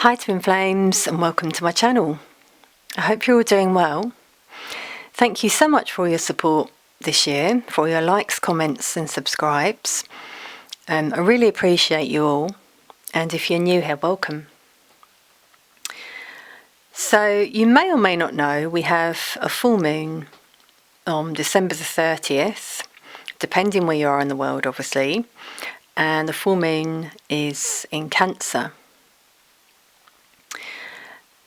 Hi Twin Flames and welcome to my channel. I hope you're all doing well. Thank you so much for all your support this year, for all your likes, comments and subscribes. I really appreciate you all, and if you're new here, welcome. So you may or may not know we have a full moon on December the 30th, depending where you are in the world obviously, and the full moon is in Cancer.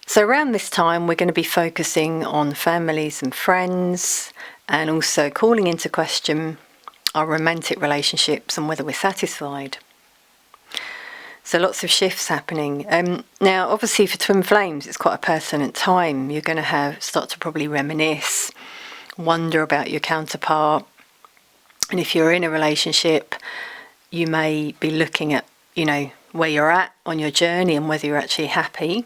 So around this time we're going to be focusing on families and friends, and also calling into question our romantic relationships and whether we're satisfied. So lots of shifts happening. Now obviously for Twin Flames it's quite a pertinent time. You're going to start to probably reminisce, wonder about your counterpart, and if you're in a relationship you may be looking at, where you're at on your journey and whether you're actually happy.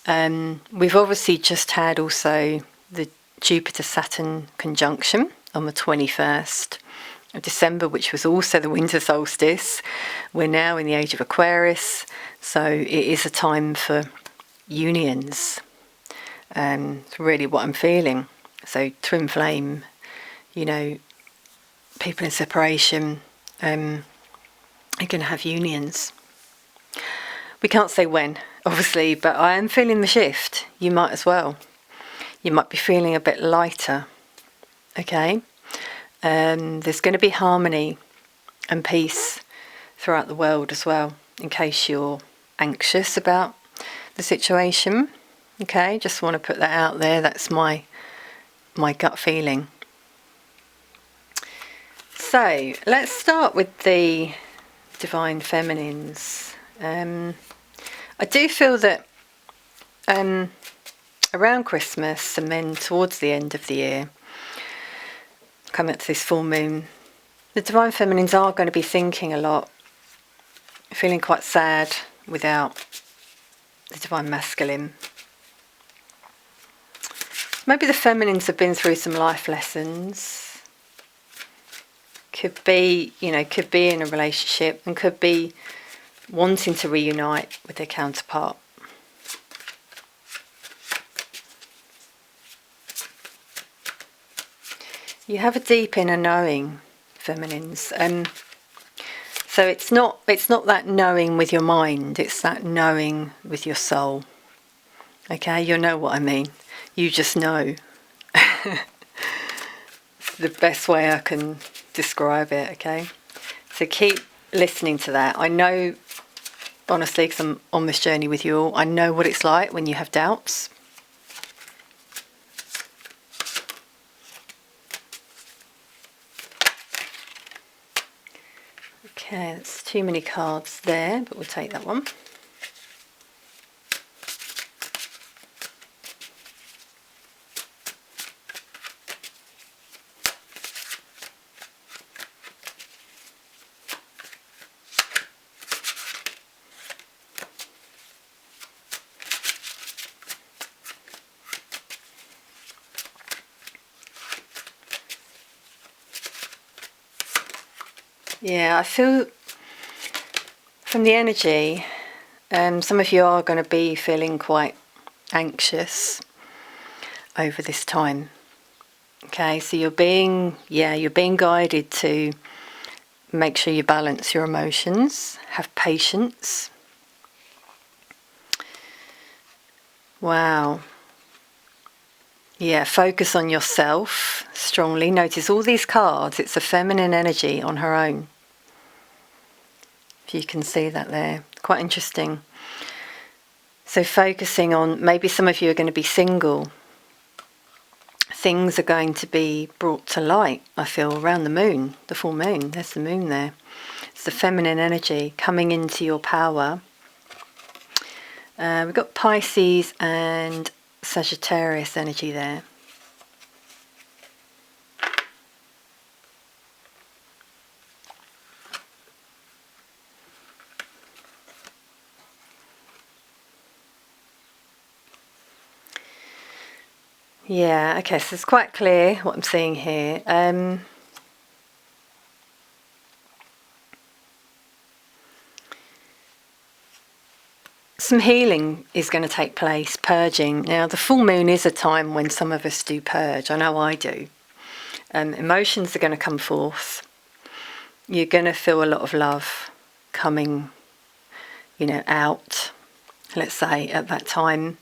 We've obviously just had also the Jupiter-Saturn conjunction on the 21st of December, which was also the winter solstice. We're now in the age of Aquarius, so it is a time for unions. It's really what I'm feeling. So twin flame, people in separation are going to have unions. We can't say when, obviously, but I am feeling the shift. You might as well. You might be feeling a bit lighter, okay? There's going to be harmony and peace throughout the world as well, in case you're anxious about the situation, okay? Just want to put that out there. That's my gut feeling. So let's start with the divine feminines. I do feel that around Christmas and then towards the end of the year, coming up to this full moon, the divine feminines are going to be thinking a lot, feeling quite sad without the divine masculine. Maybe the feminines have been through some life lessons. Could be in a relationship and could be wanting to reunite with their counterpart. You have a deep inner knowing, feminines. So it's not that knowing with your mind, it's that knowing with your soul. Okay, you'll know what I mean. You just know. It's the best way I can describe it, okay? So keep listening to that. I know, honestly, because I'm on this journey with you all, I know what it's like when you have doubts. Okay, that's too many cards there, but we'll take that one. Yeah, I feel from the energy, some of you are going to be feeling quite anxious over this time. Okay, so you're being guided to make sure you balance your emotions, have patience. Wow. Yeah, focus on yourself strongly. Notice all these cards, it's a feminine energy on her own. If you can see that there, quite interesting. So focusing on, maybe some of you are going to be single. Things are going to be brought to light, I feel, around the moon, the full moon. There's the moon there. It's the feminine energy coming into your power. We've got Pisces and Sagittarius energy there. Yeah, okay, so it's quite clear what I'm seeing here. some healing is going to take place, purging. Now, the full moon is a time when some of us do purge. I know I do. Emotions are going to come forth. You're going to feel a lot of love coming, out, let's say, at that time.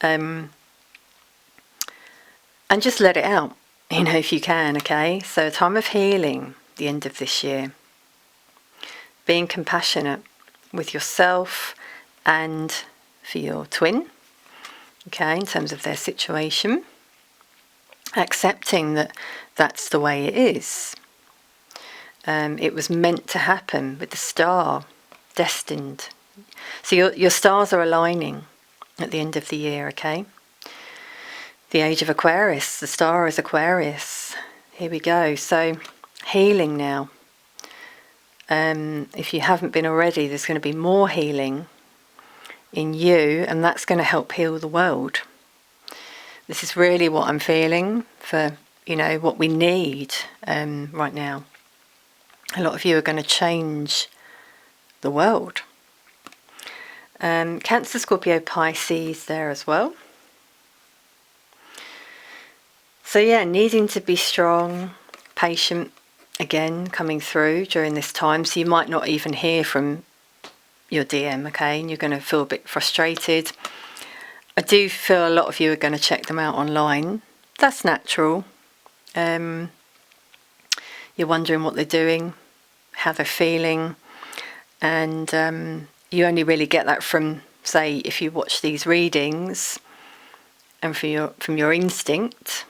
And just let it out, if you can, okay? So a time of healing, the end of this year. Being compassionate with yourself and for your twin, okay, in terms of their situation. Accepting that that's the way it is. It was meant to happen with the star, destined. So your stars are aligning at the end of the year, okay? The age of Aquarius, the star is Aquarius. Here we go. So healing now. If you haven't been already, there's going to be more healing in you, and that's going to help heal the world. This is really what I'm feeling for, what we need right now. A lot of you are going to change the world. Cancer, Scorpio, Pisces there as well. So yeah, needing to be strong, patient, again, coming through during this time. So you might not even hear from your DM, okay? And you're going to feel a bit frustrated. I do feel a lot of you are going to check them out online. That's natural. You're wondering what they're doing, how they're feeling, and you only really get that from, say, if you watch these readings and from your instinct.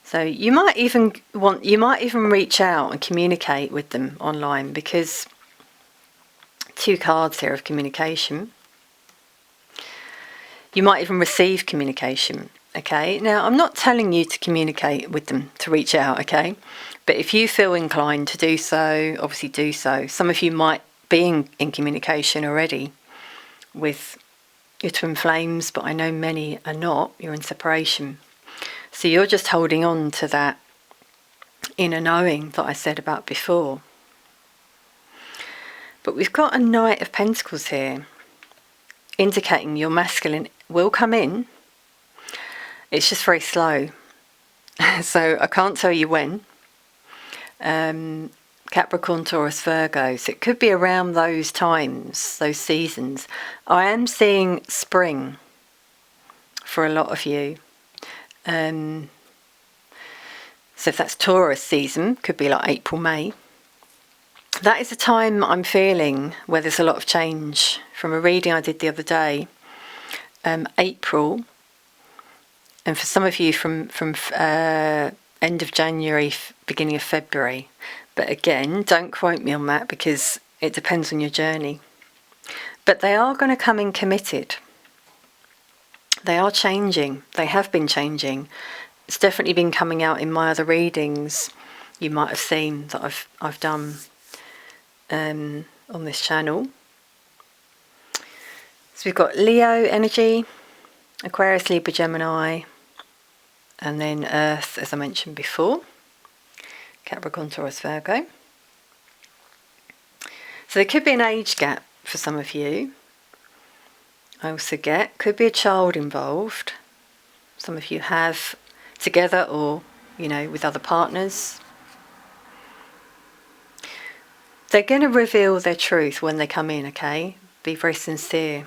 So you might even reach out and communicate with them online, because 2 cards here of communication. You might even receive communication, okay? Now, I'm not telling you to communicate with them, to reach out, okay? But if you feel inclined to do so, obviously do so. Some of you might be in communication already with your twin flames, but I know many are not. You're in separation. So you're just holding on to that inner knowing that I said about before. But we've got a Knight of Pentacles here, indicating your masculine will come in. It's just very slow. So I can't tell you when. Capricorn, Taurus, Virgo. So it could be around those times, those seasons. I am seeing spring for a lot of you. So if that's Taurus season, could be like April, May. That is a time I'm feeling where there's a lot of change. From a reading I did the other day, April, and for some of you from end of January, beginning of February. But again, don't quote me on that, because it depends on your journey. But they are going to come in committed. They are changing. They have been changing. It's definitely been coming out in my other readings. You might have seen that I've done on this channel. So we've got Leo energy, Aquarius, Libra, Gemini, and then Earth, as I mentioned before, Capricorn, Taurus, Virgo. So there could be an age gap for some of you. I also could be a child involved. Some of you have together, or, with other partners. They're going to reveal their truth when they come in, okay? Be very sincere.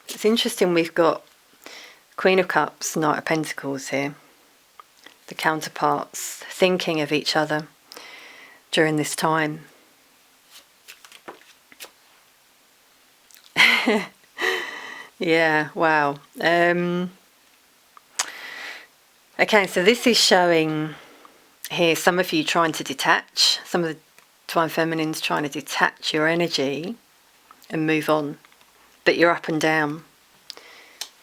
It's interesting, we've got Queen of Cups, Knight of Pentacles here. The counterparts thinking of each other during this time. Yeah, wow. Okay, so this is showing here some of you trying to detach, some of the Divine Feminines trying to detach your energy and move on, but you're up and down.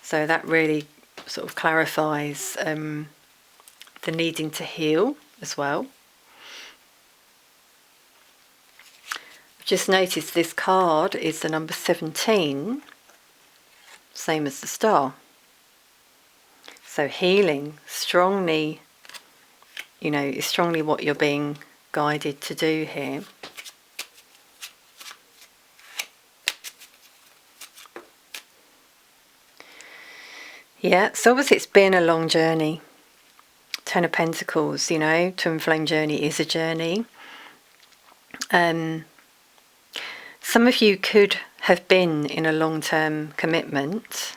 So that really sort of clarifies the needing to heal as well. I've just noticed this card is the number 17, same as the star. So healing, strongly, is strongly what you're being guided to do here. Yeah, so obviously it's been a long journey. Ten of Pentacles, you know, twin flame journey is a journey. Some of you could have been in a long-term commitment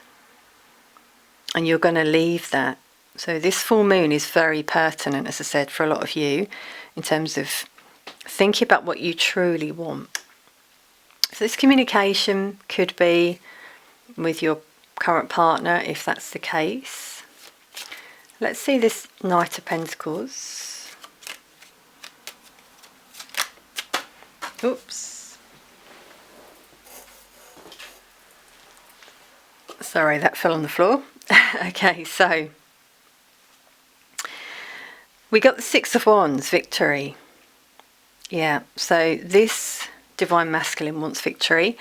and you're going to leave that. So this full moon is very pertinent, as I said, for a lot of you in terms of thinking about what you truly want. So this communication could be with your current partner, if that's the case. Let's see this Knight of Pentacles. Oops. Sorry, that fell on the floor. Okay, so we got the Six of Wands, victory. Yeah, so this divine masculine wants victory.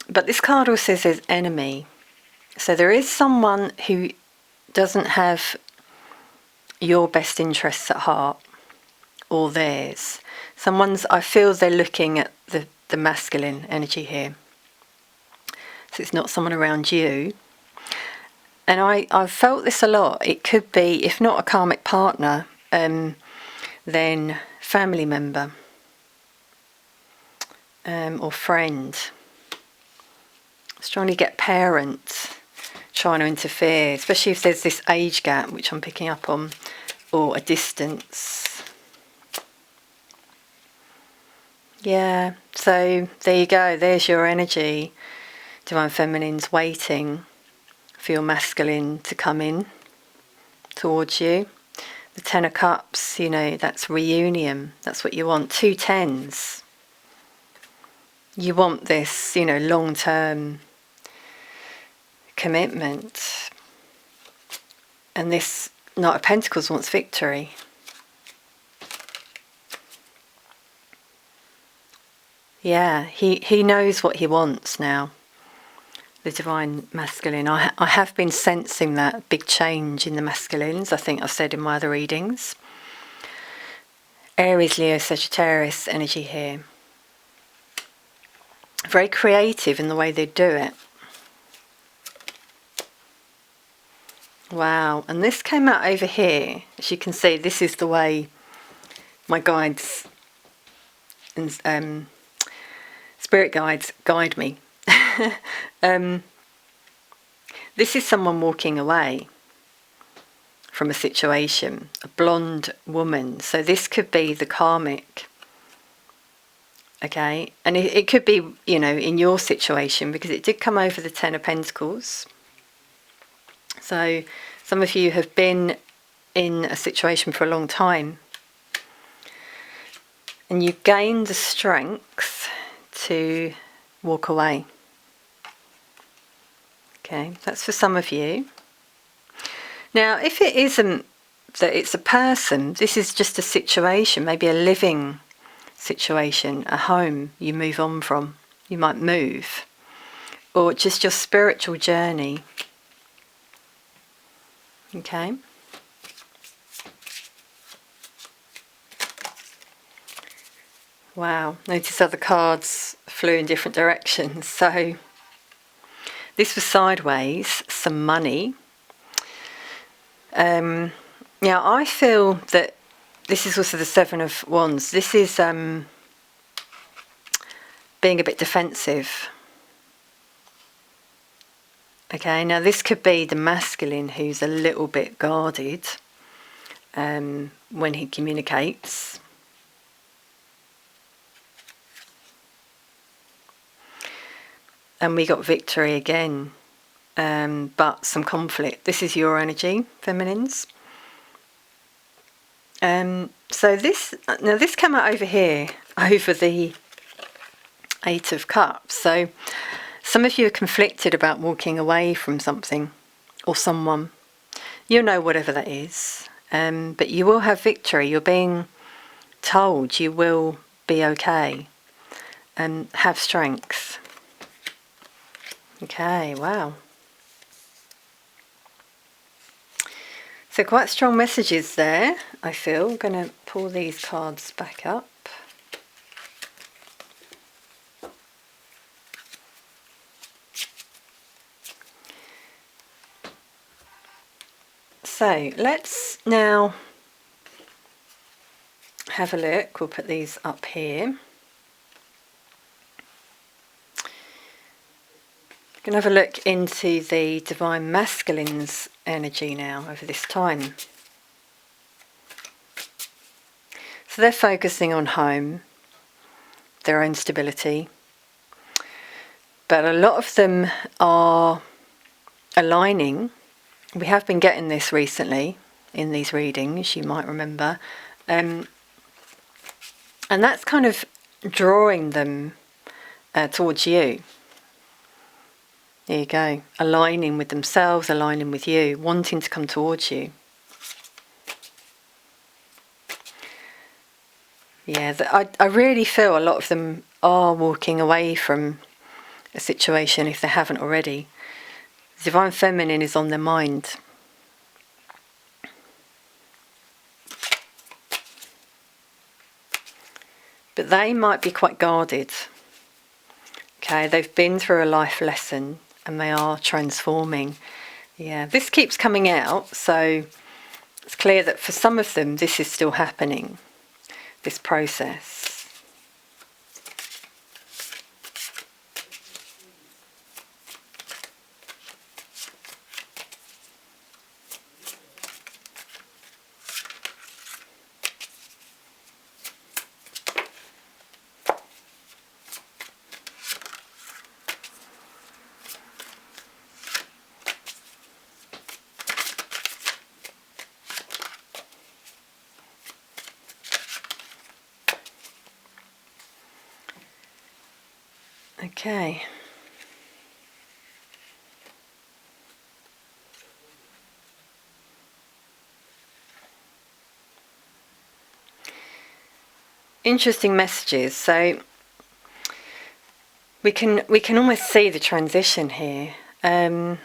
But this card also says enemy. So there is someone who doesn't have your best interests at heart or theirs. I feel they're looking at the masculine energy here. So it's not someone around you. And I've felt this a lot. It could be, if not a karmic partner, then family member or friend. It's trying to get parents trying to interfere, especially if there's this age gap, which I'm picking up on, or a distance. Yeah, so there you go. There's your energy. Divine Feminine's waiting for your masculine to come in towards you. The Ten of Cups, you know, that's reunion. That's what you want. Two tens. You want this, you know, long-term commitment. And this Knight of Pentacles wants victory. Yeah, he knows what he wants now. The divine masculine. I have been sensing that big change in the masculines. I think I've said in my other readings. Aries, Leo, Sagittarius energy here. Very creative in the way they do it. Wow, and this came out over here. As you can see, this is the way my guides and spirit guides guide me. This is someone walking away from a situation, a blonde woman. So this could be the karmic. Okay, and it could be, you know, in your situation, because it did come over the Ten of Pentacles. So some of you have been in a situation for a long time and you've gained the strength to walk away. Okay, that's for some of you. Now, if it isn't that it's a person, this is just a situation, maybe a living situation, a home you move on from, you might move, or just your spiritual journey. Okay. Wow, notice how the cards flew in different directions. So this was sideways, some money. Now I feel that this is also the Seven of Wands. This is being a bit defensive. Okay, now this could be the masculine who's a little bit guarded when he communicates. And we got victory again, but some conflict. This is your energy, feminines. So this came out over here, over the Eight of Cups. So some of you are conflicted about walking away from something or someone. You'll know whatever that is, but you will have victory. You're being told you will be okay and have strength. Okay, wow. So quite strong messages there, I feel. I'm going to pull these cards back up. So let's now have a look. We'll put these up here. We're going to have a look into the divine masculine's energy now over this time. So they're focusing on home, their own stability, but a lot of them are aligning. We have been getting this recently in these readings, you might remember, and that's kind of drawing them towards you. There you go, aligning with themselves, aligning with you, wanting to come towards you. Yeah, I really feel a lot of them are walking away from a situation if they haven't already. The divine feminine is on their mind. But they might be quite guarded. Okay, they've been through a life lesson and they are transforming. Yeah, this keeps coming out, so it's clear that for some of them this is still happening, this process. Okay. Interesting messages. So we can almost see the transition here. So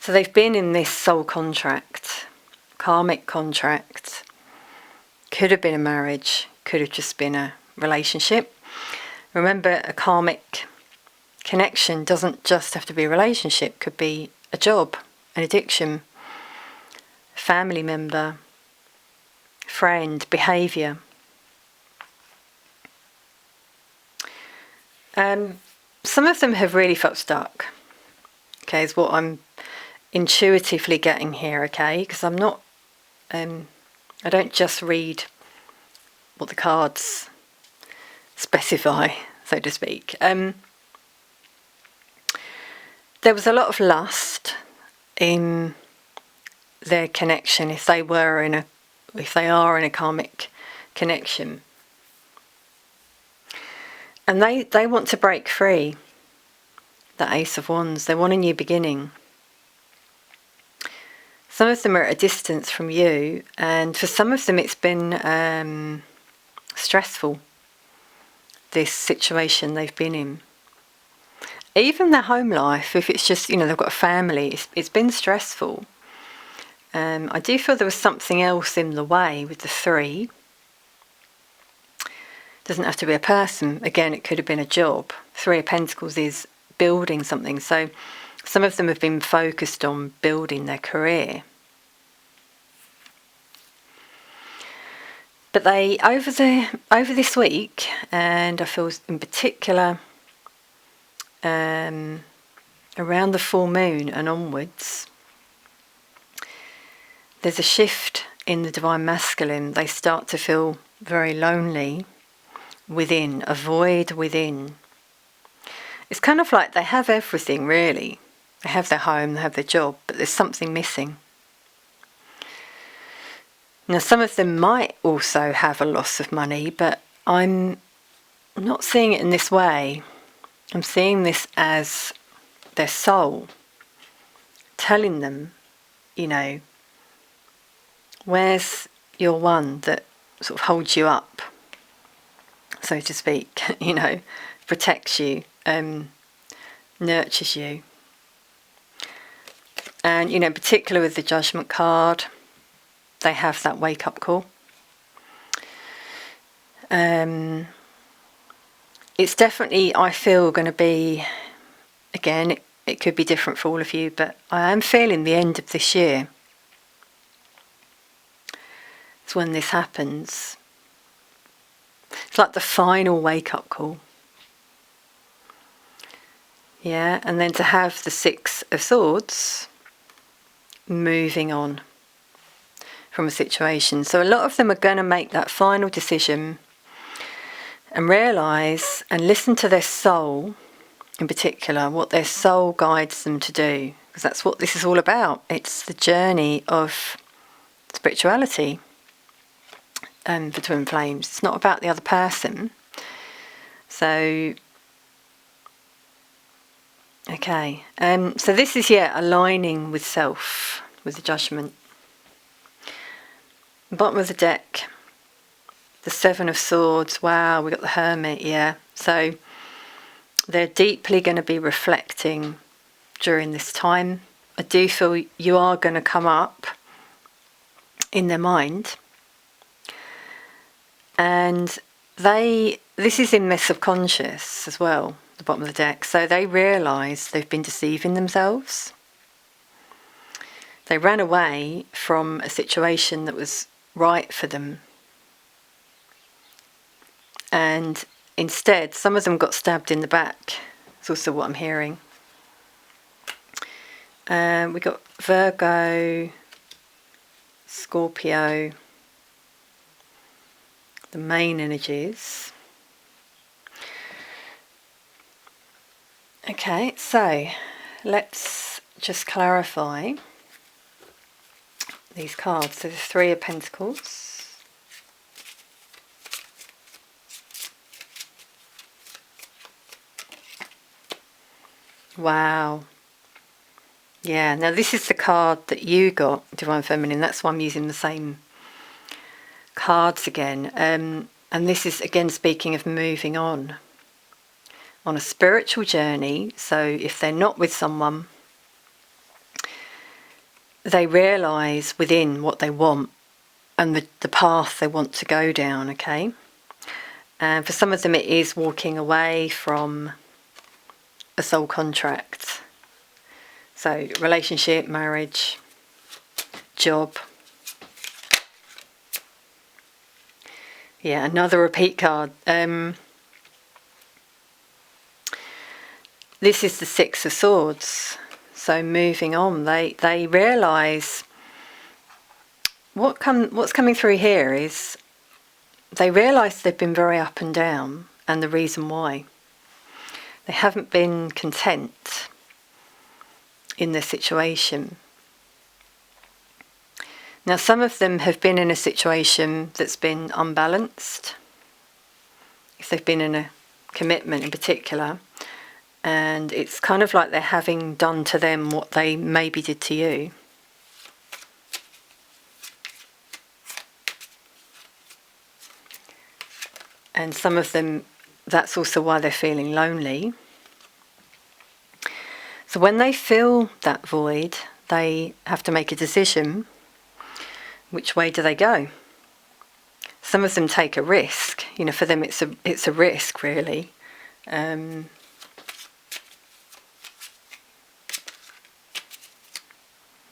they've been in this soul contract, karmic contract. Could have been a marriage, could have just been a relationship. Remember, a karmic connection doesn't just have to be a relationship. Could be a job, an addiction, family member, friend, behaviour. Some of them have really felt stuck. Okay, is what I'm intuitively getting here. Okay, because I'm not. I don't just read what the cards specify, so to speak. There was a lot of lust in their connection if they are in a karmic connection, and they want to break free. The Ace of Wands, they want a new beginning. Some of them are at a distance from you, and for some of them it's been stressful, this situation they've been in. Even their home life, if it's just, they've got a family, it's been stressful. I do feel there was something else in the way with the 3. Doesn't have to be a person. Again, it could have been a job. 3 of Pentacles is building something. So some of them have been focused on building their career. But they, over this week, and I feel in particular around the full moon and onwards, there's a shift in the divine masculine. They start to feel very lonely within, a void within. It's kind of like they have everything, really. They have their home, they have their job, but there's something missing. Now, some of them might also have a loss of money, but I'm not seeing it in this way. I'm seeing this as their soul telling them, where's your one that sort of holds you up, so to speak, protects you, nurtures you. And, particularly with the Judgment card, they have that wake-up call. It's definitely, I feel, going to be, again, It could be different for all of you, but I am feeling the end of this year. It's when this happens. It's like the final wake-up call. Yeah, and then to have the Six of Swords moving on from a situation. So a lot of them are going to make that final decision and realise and listen to their soul, in particular, what their soul guides them to do. Because that's what this is all about. It's the journey of spirituality for twin flames. It's not about the other person. So, okay. So this is, aligning with self, with the Judgment. Bottom of the deck, the Seven of Swords. Wow, we got the Hermit, yeah. So they're deeply going to be reflecting during this time. I do feel you are going to come up in their mind. And this is in their subconscious as well, the bottom of the deck. So they realise they've been deceiving themselves. They ran away from a situation that was right for them. And instead, some of them got stabbed in the back. That's also what I'm hearing. We got Virgo, Scorpio, the main energies. Okay, so let's just clarify these cards. So the Three of Pentacles, wow. Yeah, now this is the card that you got, Divine Feminine. That's why I'm using the same cards again. And this is, again, speaking of moving on a spiritual journey. So if they're not with someone, they realise within what they want and the path they want to go down, okay? And for some of them it is walking away from a soul contract. So relationship, marriage, job. Yeah, another repeat card. This is the Six of Swords. So moving on, they realise what's coming through here is they realise they've been very up and down, and the reason why. They haven't been content in their situation. Now, some of them have been in a situation that's been unbalanced, if they've been in a commitment in particular, and it's kind of like they're having done to them what they maybe did to you. And some of them, that's also why they're feeling lonely. So when they feel that void, they have to make a decision. Which way do they go? Some of them take a risk. You know, for them it's a risk, really.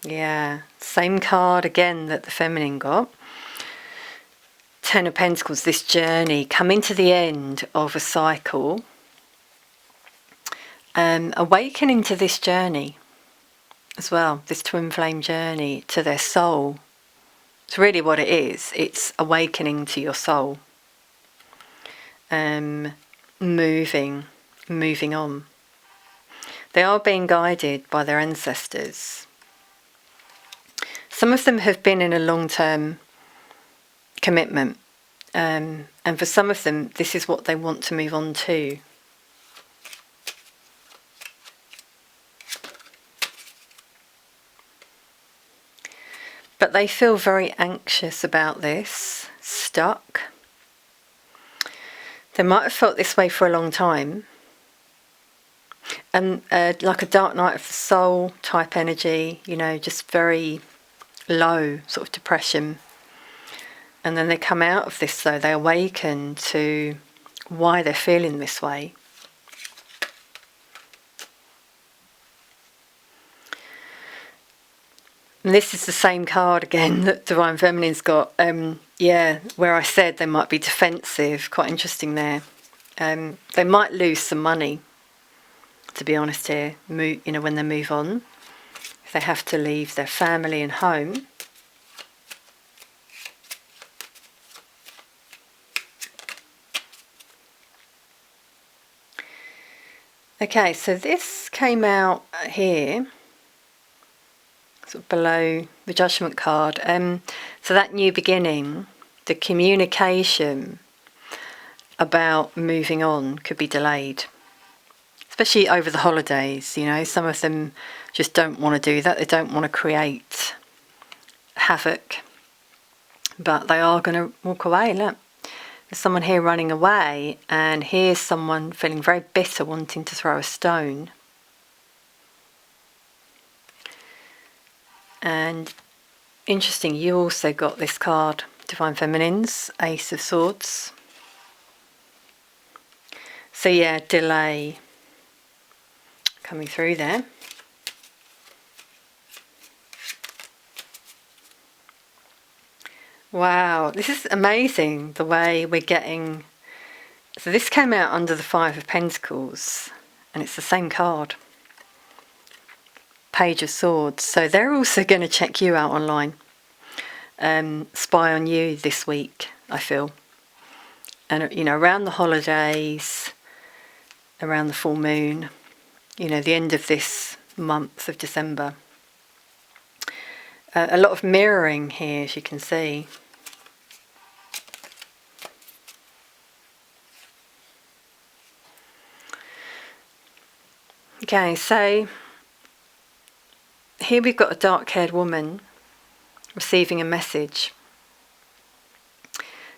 Yeah, same card again that the feminine got. Ten of Pentacles, this journey, coming to the end of a cycle. Awakening to this journey as well, this twin flame journey to their soul. It's really what it is. It's awakening to your soul. Moving on. They are being guided by their ancestors. Some of them have been in a long-term commitment. And for some of them, this is what they want to move on to. But they feel very anxious about this, stuck. They might have felt this way for a long time. And like a dark night of the soul type energy, you know, just very low sort of depression. And then they come out of this, though, they awaken to why they're feeling this way. this is the same card again that Divine Feminine's got. Yeah, where I said they might be defensive. Quite interesting there. They might lose some money, to be honest here, when they move on. If they have to leave their family and home. Okay, so this came out here, sort of below the Judgment card. So that new beginning, the communication about moving on could be delayed, especially over the holidays. You know, some of them just don't want to do that. They don't want to create havoc, but they are going to walk away. Look, there's someone here running away, and here's someone feeling very bitter, wanting to throw a stone. And interesting, you also got this card, Divine Feminine's Ace of Swords. So yeah, delay coming through there. Wow, this is amazing the way we're getting. So this came out under the Five of Pentacles, and it's the same card. Page of Swords. So they're also going to check you out online, spy on you this week, I feel. And you know, around the holidays, around the full moon, you know, the end of this month of December. A lot of mirroring here, as you can see. Okay, so here we've got a dark-haired woman receiving a message.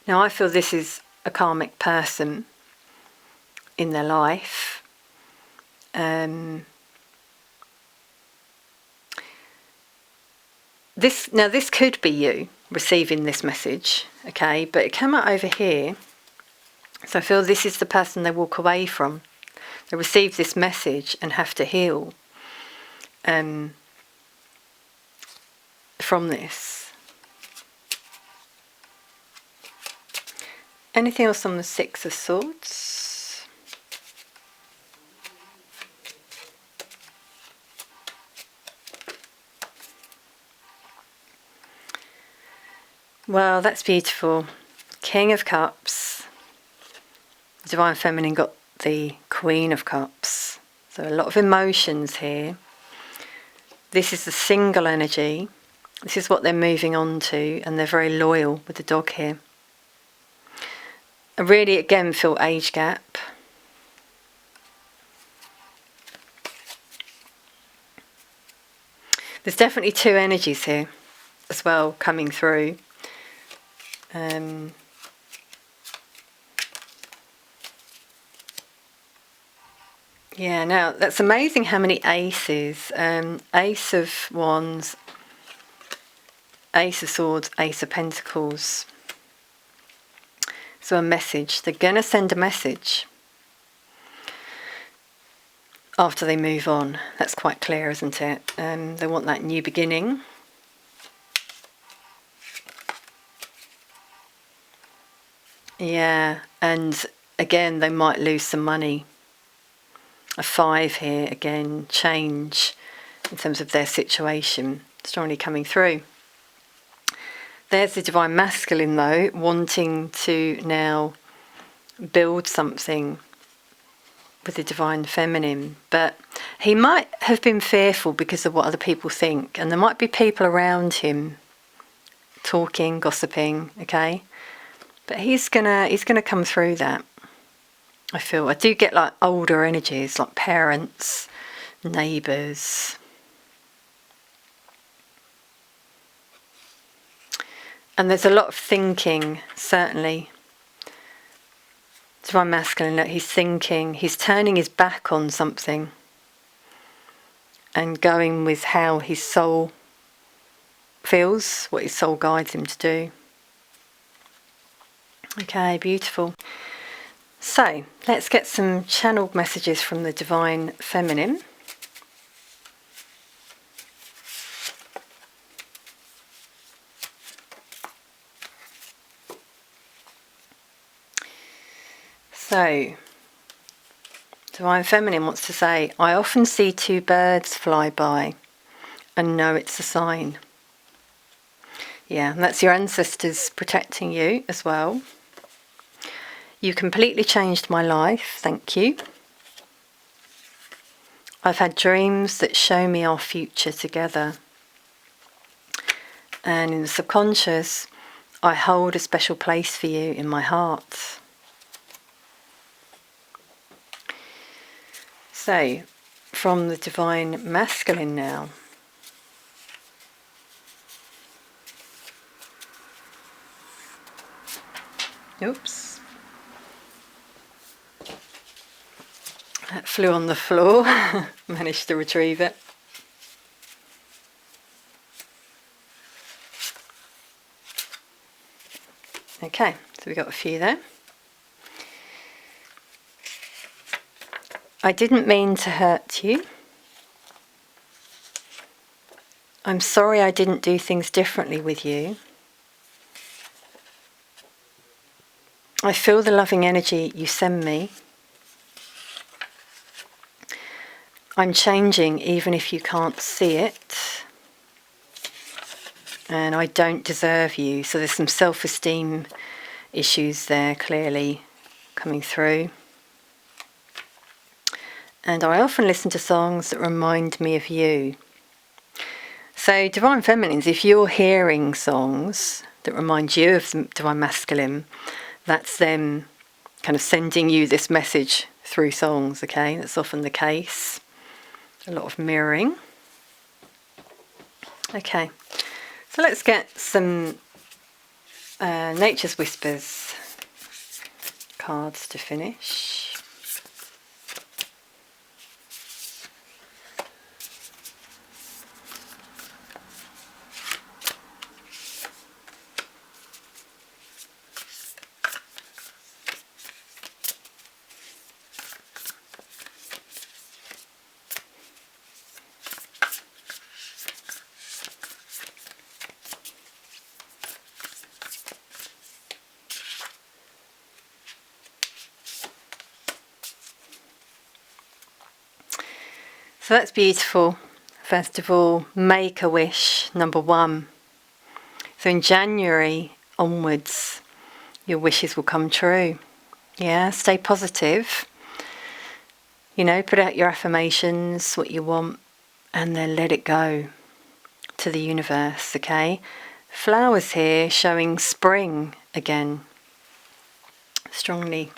Now I feel this is a karmic person in their life. This could be you receiving this message, okay, but it came out over here. So I feel this is the person they walk away from. They receive this message and have to heal from this. Anything else on the Six of Swords? Well, that's beautiful. King of Cups. Divine Feminine got the Queen of Cups. So a lot of emotions here. This is the single energy. This is what they're moving on to, and they're very loyal with the dog here. I really, again, feel age gap. There's definitely two energies here as well coming through. Yeah, now that's amazing how many aces. Ace of Wands, Ace of Swords, Ace of Pentacles. So a message. They're going to send a message after they move on. That's quite clear, isn't it? They want that new beginning. Yeah, and again, they might lose some money. A 5 here, again, change in terms of their situation, strongly coming through. There's the Divine Masculine, though, wanting to now build something with the Divine Feminine. But he might have been fearful because of what other people think. And there might be people around him talking, gossiping, okay? But he's gonna come through that. I feel. I do get like older energies, like parents, neighbours. And there's a lot of thinking, certainly. Divine Masculine, that he's thinking, he's turning his back on something and going with how his soul feels, what his soul guides him to do. Okay, beautiful. So, let's get some channeled messages from the Divine Feminine. So, Divine Feminine wants to say, I often see two birds fly by and know it's a sign. Yeah, and that's your ancestors protecting you as well. You completely changed my life, thank you. I've had dreams that show me our future together. And in the subconscious, I hold a special place for you in my heart. So, from the Divine Masculine now. Oops. That flew on the floor. Managed to retrieve it. Okay, so we got a few there. I didn't mean to hurt you. I'm sorry I didn't do things differently with you. I feel the loving energy you send me. I'm changing even if you can't see it. And I don't deserve you. So there's some self-esteem issues there clearly coming through. And I often listen to songs that remind me of you. So Divine Feminines, if you're hearing songs that remind you of the Divine Masculine, that's them kind of sending you this message through songs, okay? That's often the case. A lot of mirroring. Okay, so let's get some Nature's Whispers cards to finish. So that's beautiful. First of all, make a wish, number 1. So in January onwards, your wishes will come true. Yeah, stay positive. You know, put out your affirmations, what you want, and then let it go to the universe, okay? Flowers here showing spring again, strongly.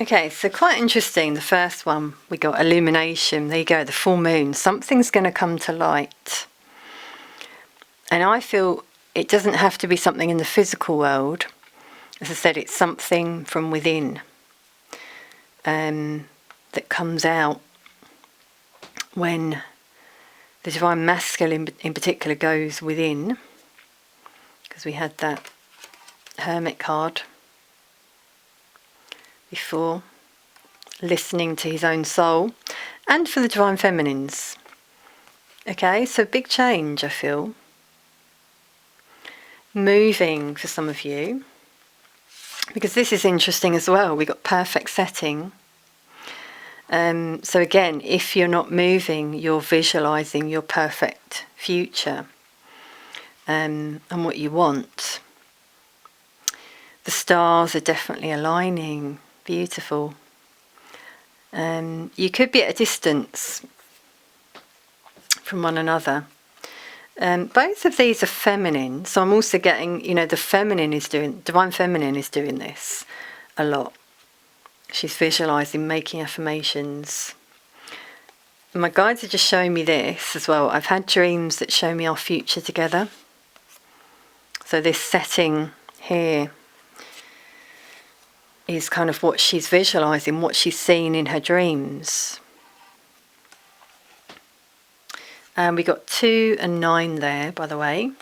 Okay, so quite interesting. The first one, we got illumination. There you go, the full moon. Something's going to come to light. And I feel it doesn't have to be something in the physical world. As I said, it's something from within that comes out when the Divine Masculine in particular goes within. Because we had that Hermit card before, listening to his own soul, and for the Divine Feminines. Okay, so big change, I feel. Moving for some of you, because this is interesting as well. We got perfect setting. So again, if you're not moving, you're visualizing your perfect future and what you want. The stars are definitely aligning. Beautiful. You could be at a distance from one another. Both of these are feminine, so I'm also getting, you know, Divine Feminine is doing this a lot. She's visualising, making affirmations. My guides are just showing me this as well. I've had dreams that show me our future together. So this setting here is kind of what she's visualising, what she's seen in her dreams. And we got 2 and 9 there, by the way.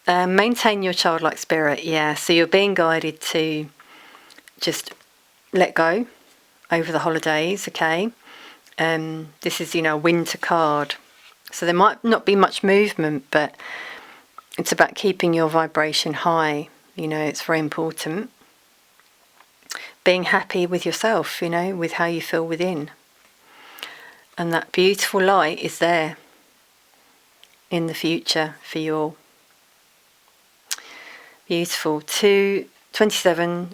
Maintain your childlike spirit, yeah. So you're being guided to just let go over the holidays, okay? This is, you know, a winter card. So there might not be much movement, but it's about keeping your vibration high. You know, it's very important. Being happy with yourself, you know, with how you feel within. And that beautiful light is there in the future for you all. Beautiful. 27,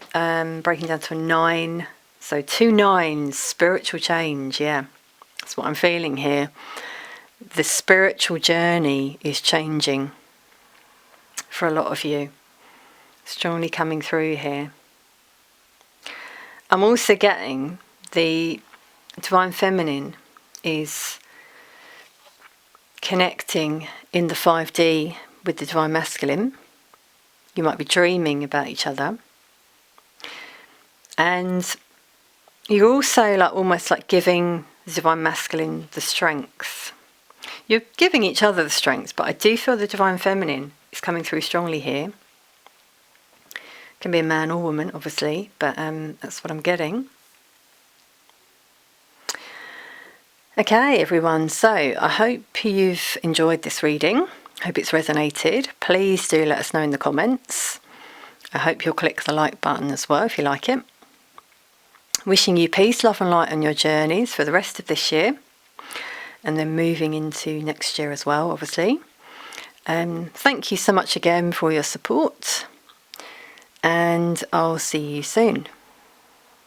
breaking down to a 9. So 2 9s, spiritual change, yeah. That's what I'm feeling here. The spiritual journey is changing for a lot of you. Strongly coming through here. I'm also getting the divine feminine is connecting in the 5D with the divine masculine. You might be dreaming about each other. And you're also almost like giving the divine masculine the strength. You're giving each other the strength, but I do feel the divine feminine is coming through strongly here. Can be a man or woman, obviously, but that's what I'm getting. Okay, everyone, so I hope you've enjoyed this reading. I hope it's resonated. Please do let us know in the comments. I hope you'll click the like button as well if you like it. Wishing you peace, love and light on your journeys for the rest of this year, and then moving into next year as well, obviously. Thank you so much again for your support, and I'll see you soon.